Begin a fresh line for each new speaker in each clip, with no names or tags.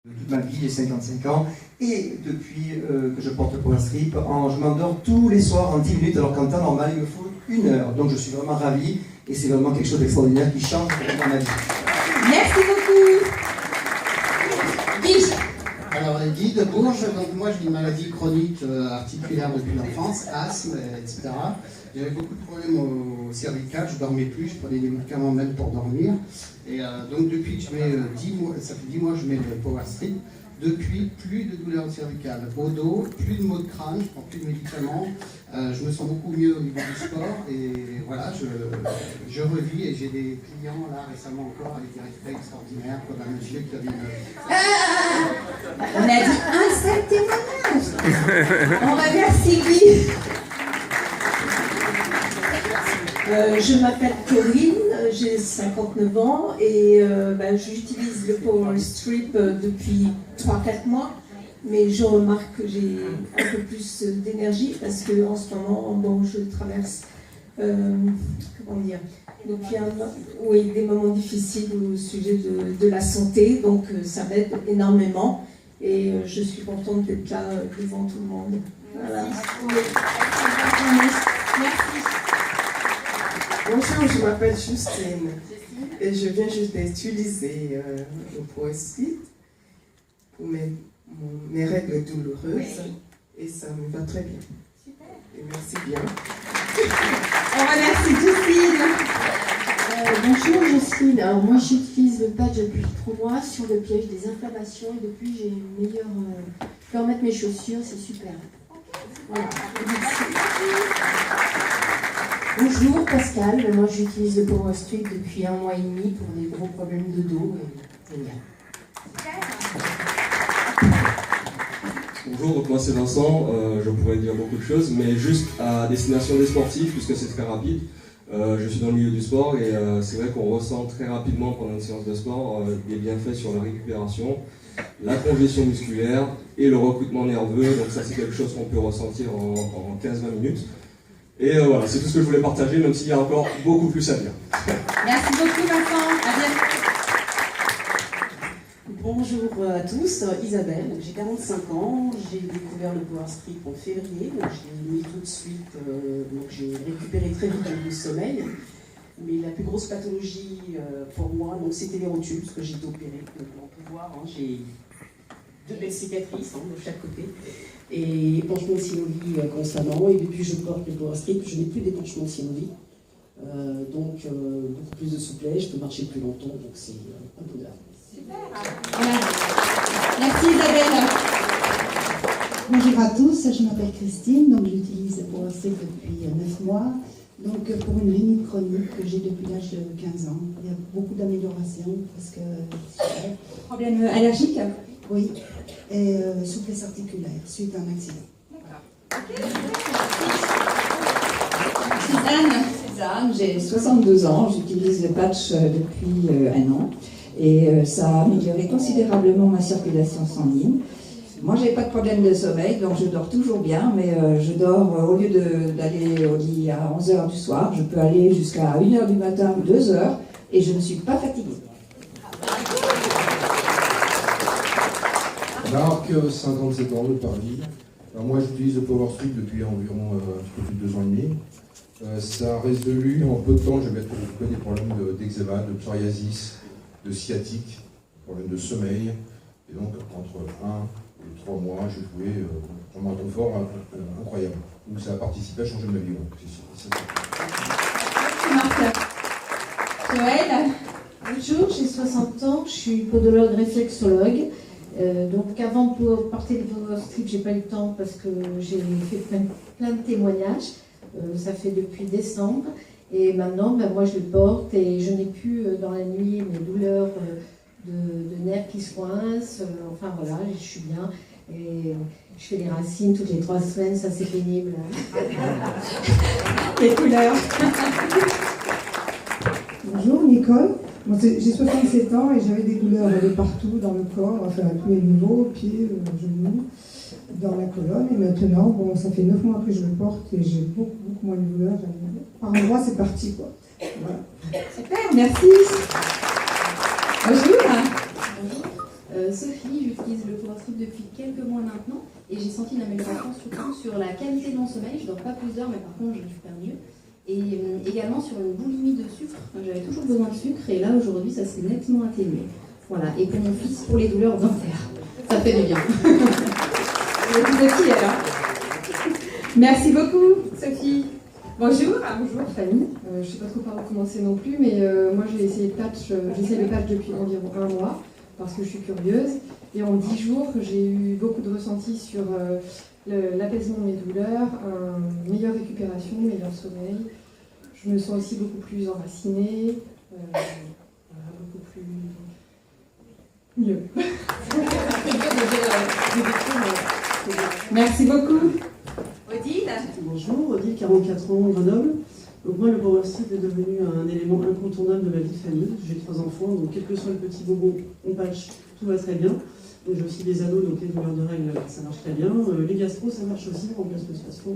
Toute ma vie, j'ai 55 ans, et depuis que je porte Power Strip, je m'endors tous les soirs en 10 minutes, alors qu'en temps normal, il me faut 1 heure. Donc je suis vraiment ravi, et c'est vraiment quelque chose d'extraordinaire qui change vraiment ma vie.
Merci beaucoup. Guy.
Alors Guy de Bourges, donc moi j'ai une maladie chronique articulaire depuis l'enfance, asthme, etc. J'avais beaucoup de problèmes au cervical, je dormais plus, je prenais des médicaments même pour dormir. Et donc depuis que je mets 10 mois, ça fait 10 mois que je mets le Power Strip, depuis plus de douleurs cervicales au dos, plus de maux de crâne, je prends plus de médicaments, je me sens beaucoup mieux au niveau du sport et voilà, je revis et j'ai des clients là récemment encore avec des résultats extraordinaires comme un monsieur qui avait
On a dit un seul témoignage. On remercie Guy. Je m'appelle Corinne, j'ai 59 ans et j'utilise le Power Strip depuis 3-4 mois, mais je remarque que j'ai un peu plus d'énergie parce que en ce moment, je traverse des moments difficiles au sujet de la santé, donc ça m'aide énormément et je suis contente d'être là devant tout le monde. Voilà. Merci.
Bonjour, je m'appelle Justine et je viens juste d'utiliser le Power Strip pour mes règles douloureuses et ça me va très bien.
Super.
Et merci bien.
On remercie Justine.
Bonjour Justine, alors moi j'utilise le patch depuis 3 mois sur le pied, j'ai des inflammations et depuis j'ai une meilleure... je peux remettre mes chaussures, c'est super. Voilà. Bonjour Pascal, moi j'utilise le Power Strip depuis 1 mois et demi pour des gros problèmes de dos. Génial.
Bonjour, donc moi c'est Vincent, je pourrais dire beaucoup de choses, mais juste à destination des sportifs, puisque c'est très rapide. Je suis dans le milieu du sport et c'est vrai qu'on ressent très rapidement pendant une séance de sport des bienfaits sur la récupération, la congestion musculaire et le recrutement nerveux, donc ça c'est quelque chose qu'on peut ressentir en 15-20 minutes. Et voilà, c'est tout ce que je voulais partager, même s'il y a encore beaucoup plus à dire.
Merci beaucoup Vincent, à bientôt.
Bonjour à tous, Isabelle, j'ai 45 ans, j'ai découvert le Power Strip en février, donc je l'ai mis tout de suite, donc j'ai récupéré très vite le sommeil. Mais la plus grosse pathologie pour moi, donc c'était les rotules, parce que j'ai été opérée. Donc on peut voir, j'ai 2 belles cicatrices de chaque côté. Et épanchement de synovie constamment, et depuis que je porte le Power Strip, je n'ai plus d'épanchement de synovie. Donc beaucoup plus de souplesse, je peux marcher plus longtemps, donc c'est un bonheur.
Super. Merci Isabelle.
Bonjour à tous, je m'appelle Christine, donc j'utilise le Power Strip depuis 9 mois. Donc pour une rhinite chronique que j'ai depuis l'âge de 15 ans. Il y a beaucoup d'améliorations parce que...
Problème allergique?
Oui, et souplesse articulaire suite à un accident.
Suzanne, j'ai 62 ans, j'utilise le patch depuis 1 an et ça a amélioré considérablement ma circulation sanguine. Moi, j'ai pas de problème de sommeil, donc je dors toujours bien, mais je dors, au lieu d'aller au lit à 11h du soir, je peux aller jusqu'à 1h du matin ou 2h et je ne suis pas fatiguée.
Marc, 57 ans de Paris. Alors moi j'utilise le Power Strip depuis environ un petit peu plus de 2 ans et demi. Ça a résolu en peu de temps, j'ai des problèmes d'eczéma, de psoriasis, de sciatique, problèmes de sommeil. Et donc entre 1 et 3 mois, j'ai trouvé vraiment un confort incroyable. Donc ça a participé à changer ma vie.
Marc. Joël.
Bonjour, j'ai 60 ans, je suis podologue réflexologue. Donc avant de porter le Power Strip, j'ai pas eu le temps parce que j'ai fait plein de témoignages. Ça fait depuis décembre. Et maintenant, moi je le porte et je n'ai plus dans la nuit mes douleurs de nerfs qui se coincent. Enfin voilà, je suis bien. Et je fais les racines toutes les 3 semaines, ça c'est pénible.
Les couleurs.
Bonjour Nicole, j'ai 67 ans et j'avais des douleurs de partout dans le corps, enfin à tous les niveaux, pieds, genoux, dans la colonne. Et maintenant, ça fait 9 mois que je le porte et j'ai beaucoup moins de douleurs. Par endroit, c'est parti quoi. Voilà.
Super, merci. Bonjour.
Bonjour.
Sophie, j'utilise le Power Strip depuis quelques mois maintenant et j'ai senti une amélioration surtout sur la qualité de mon sommeil. Je dors pas plus d'heures mais par contre je récupère mieux. Et également sur une boulimie de sucre. J'avais toujours besoin de sucre et là aujourd'hui ça s'est nettement atténué. Voilà, et pour mon fils, pour les douleurs dentaires. Ça fait du bien.
Sophie, alors. Merci beaucoup, Sophie. Bonjour. Bonjour, Fanny. Je ne sais pas trop par où commencer non plus, mais moi j'ai essayé le patch, j'essaie le patch depuis environ 1 mois, parce que je suis curieuse. Et en 10 jours, j'ai eu beaucoup de ressentis sur l'apaisement de mes douleurs, une meilleure récupération, meilleur sommeil. Je me sens aussi beaucoup plus enracinée, beaucoup plus... mieux. Merci beaucoup. Odile.
Bonjour, Odile, 44 ans, Grenoble. Donc moi, le Power Strip est devenu un élément incontournable de ma vie de famille. J'ai 3 enfants, donc quel que soit le petit bobo, on patch, tout va très bien. Donc j'ai aussi des ados, donc les douleurs de règles, ça marche très bien. Les gastro, ça marche aussi, on remplace le spasmo.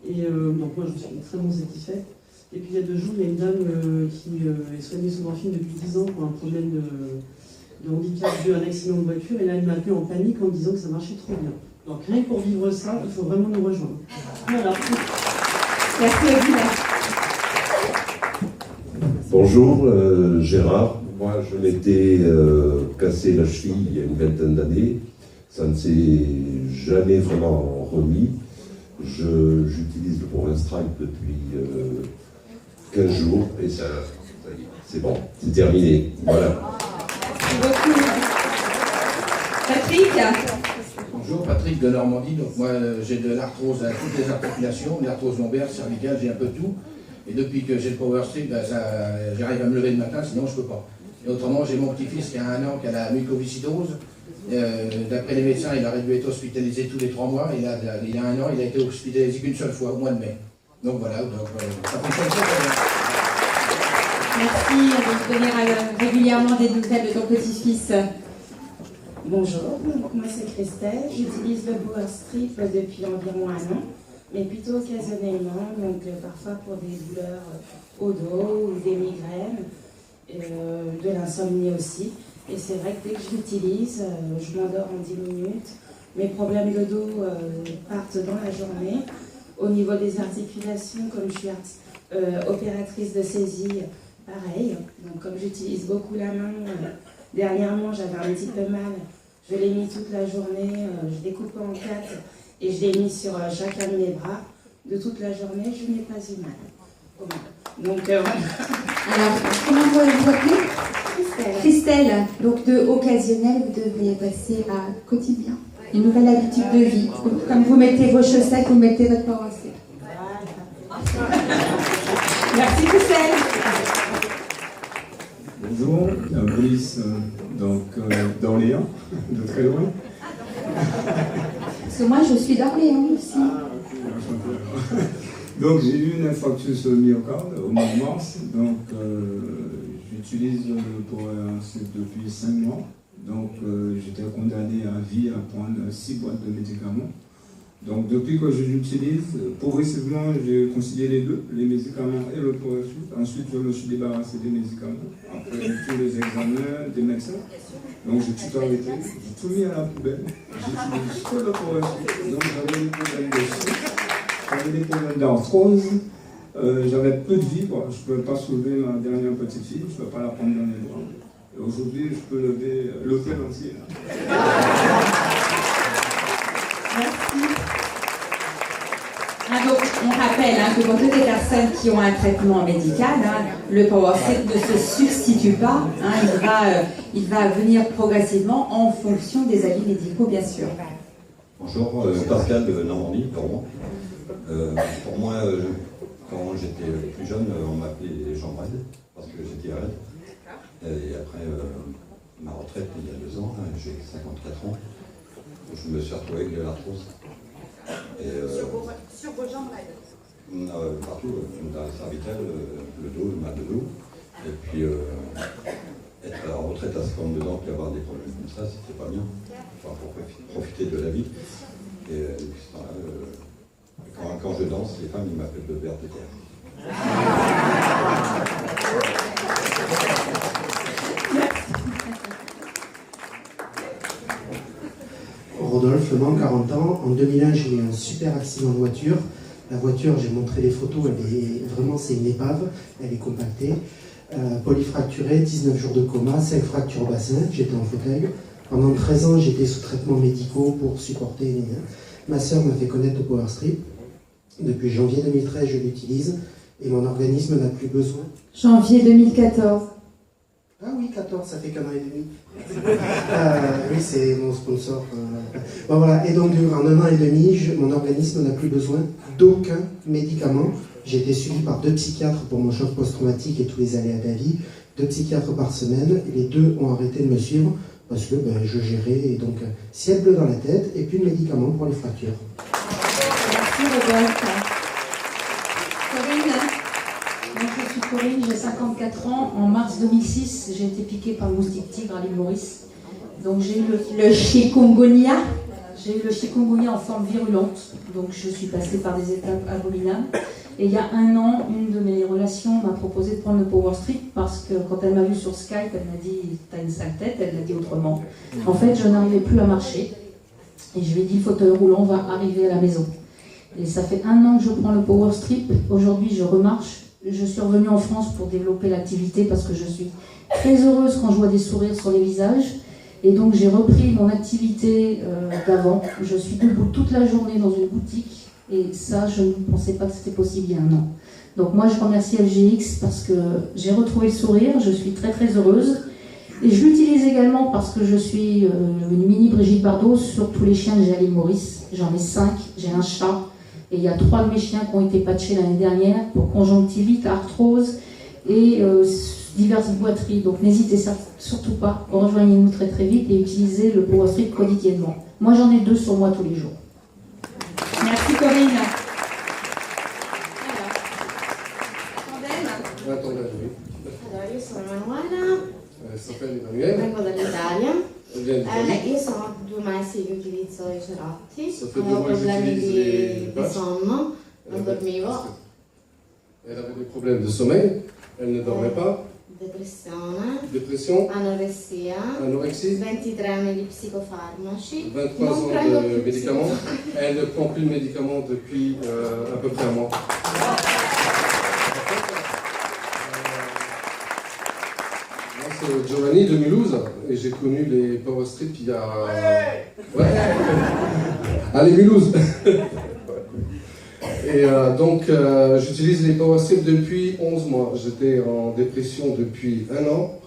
Et donc moi, je suis extrêmement satisfaite. Et puis il y a 2 jours, il y a une dame qui est soignée sous morphine depuis 10 ans pour un problème de handicap dû à un accident de voiture. Et là, elle m'a appelé en panique en me disant que ça marchait trop bien. Donc rien que pour vivre ça, il faut vraiment nous rejoindre. Voilà.
Merci Odile.
Bonjour, Gérard. Moi, je m'étais cassé la cheville il y a une vingtaine d'années. Ça ne s'est jamais vraiment remis. J'utilise le Power Strip depuis 15 jours et ça y est, c'est bon, c'est terminé. Voilà.
Merci beaucoup. Patrick.
Bonjour, Patrick de Normandie. Donc moi, j'ai de l'arthrose à toutes les articulations, l'arthrose lombaire, cervicale, j'ai un peu tout. Et depuis que j'ai le Power Strip, j'arrive à me lever le matin, sinon je ne peux pas. Et autrement, j'ai mon petit-fils qui a 1 an, qui a la mucoviscidose. D'après les médecins, il aurait dû être hospitalisé tous les 3 mois. Et là, il y a 1 an, il a été hospitalisé qu'une seule fois, au mois de mai. Donc voilà, ça fonctionne très bien.
Merci de donner régulièrement des nouvelles de ton petit-fils.
Bonjour, moi c'est Christelle, j'utilise le Power Strip depuis environ 1 an, mais plutôt occasionnellement, donc parfois pour des douleurs au dos ou des migraines, de l'insomnie aussi. Et c'est vrai que dès que je l'utilise, je m'endors en 10 minutes. Mes problèmes de dos partent dans la journée. Au niveau des articulations, comme je suis opératrice de saisie, pareil. Donc comme j'utilise beaucoup la main, dernièrement j'avais un petit peu mal. Je l'ai mis toute la journée, je l'ai coupé en 4 et je l'ai mis sur chacun de mes bras. De toute la journée, je n'ai pas eu mal. Donc voilà.
Alors, comment vous vous appelez ? Christelle. Donc de occasionnel, vous devriez passer à quotidien. Une nouvelle habitude de vie. Comme vous mettez vos chaussettes, vous mettez votre Power Strip. Merci Christelle.
Bonjour, Brice, d'Orléans, de très loin.
Parce que moi je suis d'Orléans aussi.
Donc j'ai eu une infarctus au myocarde au mois de mars, donc j'utilise le Power Strip depuis 5 mois. Donc j'étais condamné à vie à prendre 6 boîtes de médicaments. Donc depuis que je l'utilise, progressivement j'ai concilié les deux, les médicaments et le Power Strip. Ensuite je me suis débarrassé des médicaments, après tous les examens des médecins. Donc j'ai tout arrêté, j'ai tout mis à la poubelle, j'utilise que le Power Strip. Donc j'avais des problèmes de sucre, j'avais des problèmes d'arthrose, j'avais peu de vie, quoi. Je ne pouvais pas soulever ma dernière petite fille, je ne pouvais pas la prendre dans les bras. Et aujourd'hui je peux lever l'hôtel entier.
Merci. Ah, donc, on rappelle que pour toutes les personnes qui ont un traitement médical, le Power Strip ne se substitue pas. Il va venir progressivement en fonction des avis médicaux, bien sûr.
Bonjour, Pascal de Normandie, Dormant. Pour moi, quand j'étais plus jeune, on m'appelait les jambes raides, parce que j'étais raide. Et après ma retraite, il y a 2 ans, j'ai 54 ans. Je me suis retrouvé avec de l'arthrose.
Sur vos jambes raides?
Partout, dans la cervicale, le dos, le mal de dos. Et puis, être en retraite à 52 ans et avoir des problèmes comme ça, c'était pas bien. Enfin, pour profiter de la vie. Et quand je danse, les femmes, ils m'appellent le ver de terre.
Rodolphe, Le Mans, 40 ans. En 2001, j'ai eu un super accident de voiture. La voiture, j'ai montré les photos, vraiment, c'est une épave, elle est compactée. Polyfracturée, 19 jours de coma, 5 fractures au bassin, j'étais en fauteuil. Pendant 13 ans, j'étais sous traitements médicaux pour supporter les miens. Ma sœur m'a fait connaître le Power Strip. Depuis janvier 2013, je l'utilise et mon organisme n'a plus besoin.
Janvier 2014.
Ah oui, 14, ça fait qu'un an et demi. Oui, c'est mon sponsor. Bon, voilà. Et donc, en un an et demi, mon organisme n'a plus besoin d'aucun médicament. J'ai été suivi par 2 psychiatres pour mon choc post-traumatique et tous les aléas de la vie. 2 psychiatres par semaine. Et les 2 ont arrêté de me suivre parce que je gérais. Et donc, ciel bleu dans la tête et plus de médicaments pour les fractures.
Merci Rodolphe. Corinne. Moi, je suis Corinne, j'ai 54 ans. En mars 2006, j'ai été piquée par le moustique tigre à l'île Maurice. Donc j'ai eu le chikungunya. J'ai eu le chikungunya en forme virulente. Donc je suis passée par des étapes abominables. Et il y a un an, une de mes relations m'a proposé de prendre le Power Strip parce que quand elle m'a vue sur Skype, elle m'a dit « t'as une sale tête », elle l'a dit autrement. En fait, je n'arrivais plus à marcher. Et je lui ai dit « le fauteuil roulant va arriver à la maison ». Et ça fait un an que je prends le Power Strip. Aujourd'hui, je remarche. Je suis revenue en France pour développer l'activité parce que je suis très heureuse quand je vois des sourires sur les visages. Et donc, j'ai repris mon activité d'avant. Je suis debout toute la journée dans une boutique. Et ça, je ne pensais pas que c'était possible il y a un an. Donc moi, je remercie FGX parce que j'ai retrouvé le sourire. Je suis très très heureuse. Et je l'utilise également parce que je suis une mini Brigitte Bardot sur tous les chiens que j'ai à l'île Maurice. J'en ai 5, j'ai un chat. Et il y a 3 de mes chiens qui ont été patchés l'année dernière pour conjonctivite, arthrose et diverses boiteries. Donc n'hésitez surtout pas, rejoignez-nous très très vite et utilisez le Power Strip quotidiennement. Moi j'en ai 2 sur moi tous les jours. Merci Corinne.
Allora, io sono Emanuela,
Sapere Emanuele.
vengo dall'Italia.
Vieni
Io sono 2 mesi che utilizzo i cerotti,
Ça fait 2
avevo
mois que
problemi
j'utilise les
di
patchs.
sonno, non dormivo,
Elle avait des problèmes de sommeil, elle ne dormait pas,
depressione, anoressia,
anorexie,
23 anni di psicofarmaci,
23
non
ans
prendo
de
più
médicaments.
psicofarmaci.
Elle ne prend plus de médicaments depuis à peu près un mois. Moi, c'est Giovanni de Mulhouse et j'ai connu les Power Strip il y a. Ouais! Allez, Mulhouse! Et donc, j'utilise les Power Strip depuis 11 mois. J'étais en dépression depuis 1 an,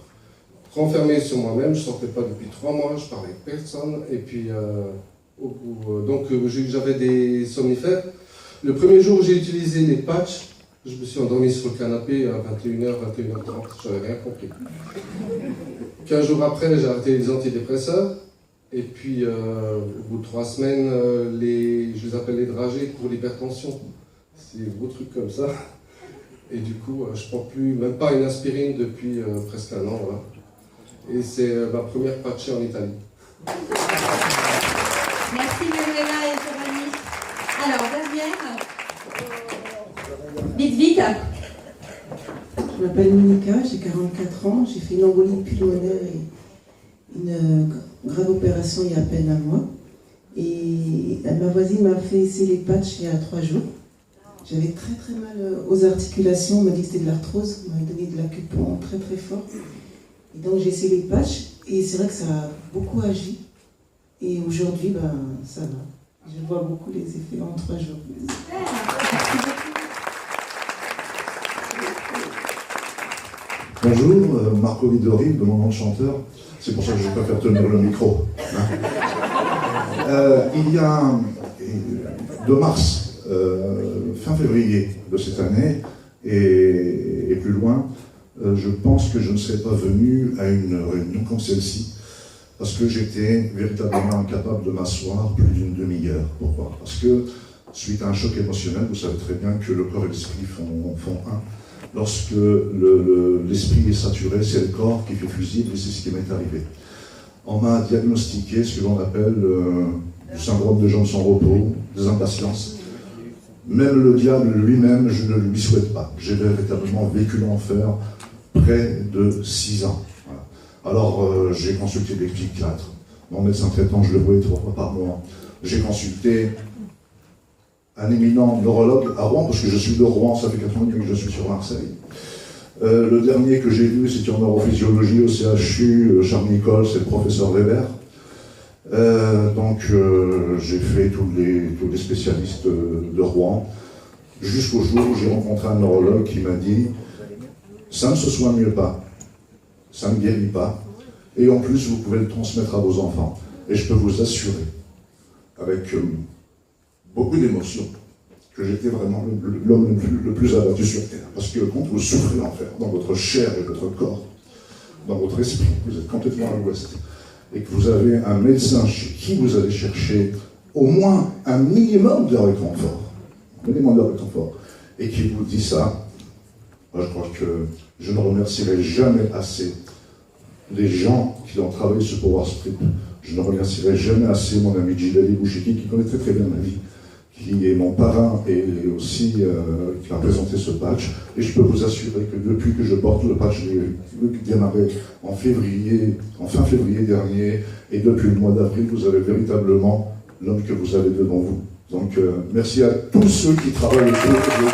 renfermé sur moi-même. Je ne sortais pas depuis 3 mois, je parlais avec personne. Et puis, j'avais des somnifères. Le premier jour où j'ai utilisé les patchs, je me suis endormi sur le canapé à 21h, 21h30. Je n'avais rien compris. 15 jours après, j'ai arrêté les antidépresseurs. Et puis, au bout de 3 semaines, je les appelle les dragées pour l'hypertension. C'est des gros trucs comme ça. Et du coup, je ne prends plus, même pas une aspirine depuis presque 1 an. Voilà. Et c'est ma première patchée en Italie.
Merci Manuela et Giovanni. Alors, Bavière. Vite, vite.
Je m'appelle Monica, j'ai 44 ans, j'ai fait une embolie pulmonaire et une grave opération il y a à peine un mois. Et ma voisine m'a fait essayer les patchs il y a 3 jours. J'avais très très mal aux articulations, on m'a dit que c'était de l'arthrose, on m'a donné de l'acupuncture très très fort. Et donc j'ai essayé les patchs et c'est vrai que ça a beaucoup agi. Et aujourd'hui, ça va. Je vois beaucoup les effets en 3 jours.
Bonjour, Marco Vidori, de mon nom de chanteur. C'est pour ça que je préfère tenir le micro. Il y a de mars, fin février de cette année, et plus loin, je pense que je ne serais pas venu à une réunion comme celle-ci, parce que j'étais véritablement incapable de m'asseoir plus d'une demi-heure. Pourquoi? Parce que, suite à un choc émotionnel, vous savez très bien que le corps et l'esprit font un. Lorsque l'esprit est saturé, c'est le corps qui fait fusible, et c'est ce qui m'est arrivé. On m'a diagnostiqué ce que l'on appelle du syndrome de jambes sans repos, des impatiences. Même le diable lui-même, je ne lui souhaite pas. J'ai véritablement vécu l'enfer près de 6 ans. Voilà. Alors, j'ai consulté des psychiatres. Mon médecin traitant, je le voyais 3 fois par mois. J'ai consulté un éminent neurologue à Rouen, parce que je suis de Rouen, ça fait 4 ans que je suis sur Marseille. Le dernier que j'ai vu, c'était en neurophysiologie au CHU, Charles Nicole, c'est le professeur Weber. J'ai fait tous les spécialistes de Rouen, jusqu'au jour où j'ai rencontré un neurologue qui m'a dit « ça ne se soigne pas, ça ne guérit pas, et en plus vous pouvez le transmettre à vos enfants ». Et je peux vous assurer, avec beaucoup d'émotion, que j'étais vraiment l'homme le plus abattu sur Terre. Parce que quand vous souffrez en fait, dans votre chair et votre corps, dans votre esprit, vous êtes complètement à l'ouest, et que vous avez un médecin chez qui vous allez chercher au moins un minimum de réconfort, et qui vous dit ça, moi je crois que je ne remercierai jamais assez les gens qui ont travaillé sur Power Strip. Je ne remercierai jamais assez mon ami Djilali Bouchiki, qui connaît très très bien ma vie, qui est mon parrain et aussi qui a présenté ce patch. Et je peux vous assurer que depuis que je porte le patch, j'ai démarré en fin février dernier, et depuis le mois d'avril, vous avez véritablement l'homme que vous avez devant vous. Donc merci à tous ceux qui travaillent autour de vous.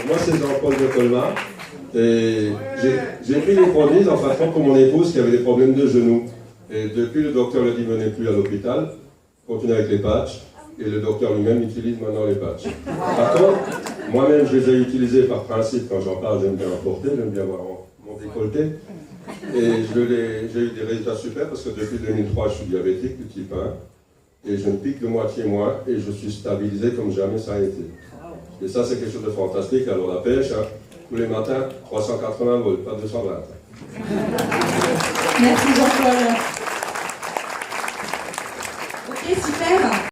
Moi, c'est Jean-Paul de Colmar. Et j'ai pris les produits en façon pour mon épouse qui avait des problèmes de genoux. Et depuis, le docteur lui a dit venez plus à l'hôpital, continuez avec les patchs. Et le docteur lui-même utilise maintenant les patchs. Par contre, moi-même, je les ai utilisés par principe. Quand j'en parle, j'aime bien en porter, j'aime bien avoir mon décolleté. Et j'ai eu des résultats super parce que depuis 2003, je suis diabétique de type 1. Et je ne pique de moitié moins et je suis stabilisé comme jamais ça a été. Et ça, c'est quelque chose de fantastique. Alors la pêche, tous les matins, 380 volts, pas 220.
Merci Jean-Paul. Ok, super.